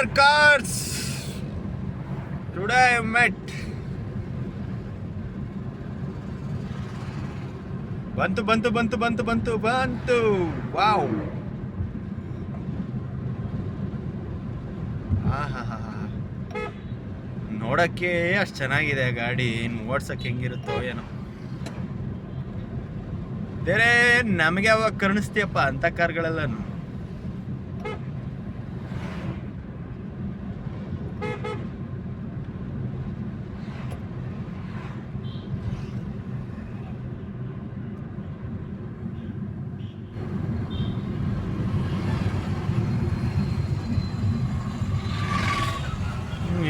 our cars. Today I met. ಬಂತು. Wow. ನೋಡಕ್ಕೆ ಅಷ್ಟು ಚೆನ್ನಾಗಿದೆ ಗಾಡಿ. ಇನ್ನು ಓಡ್ಸಕ್ಕೆ ಹೆಂಗಿರುತ್ತೋ ಏನೋ. ಬೇರೆ ನಮಗೆ ಯಾವಾಗ ಕರುಣಿಸ್ತೀಯಪ್ಪ ಅಂತ ಕಾರ್ಗಳೆಲ್ಲನು.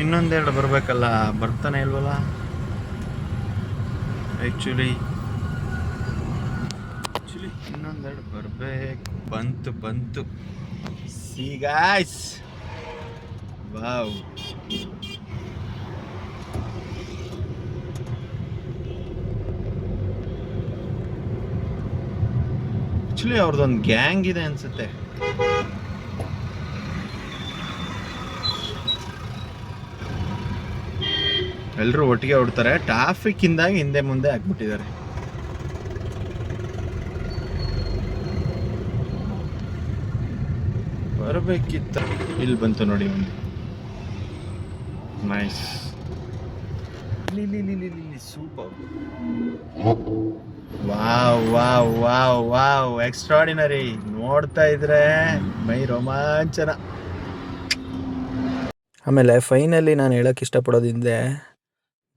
ಇನ್ನೊಂದೆರಡು ಬರ್ಬೇಕಲ್ಲ, ಬರ್ತಾನೆ ಇಲ್ವಲ್ಲ ಆ್ಯಕ್ಚುಲಿ ಇನ್ನೊಂದೆರಡು ಬರ್ಬೇಕು. ಬಂತು ಸಿ ಗಾಯ್ಸ್. ವಾವ್. ಆ್ಯಕ್ಚುಲಿ ಅವ್ರದ್ದೊಂದು ಗ್ಯಾಂಗ್ ಇದೆ ಅನ್ಸುತ್ತೆ. ಎಲ್ಲರೂ ಒಟ್ಟಿಗೆ ಹೊಡ್ತಾರೆ. ಟ್ರಾಫಿಕ್ ಇಂದಾಗಿ ಹಿಂದೆ ಮುಂದೆ ಹಾಕ್ಬಿಟ್ಟಿದ್ದಾರೆ. ಬರಬೇಕಿತ್ತ. ಇಲ್ಲಿ ಬಂತು ನೋಡಿ ಒಂದು. ನೈಸ್. ಸೂಪರ್. Wow extraordinary. ನೋಡ್ತಾ ಇದ್ರೆ ಮೈ ರೋಮಾಂಚನ. ಆಮೇಲೆ ಫೈನಲಿ ನಾನು ಹೇಳಕ್ ಇಷ್ಟಪಡೋದಿಂದೆ,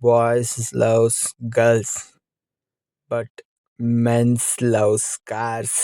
boys loves girls but mens loves cars.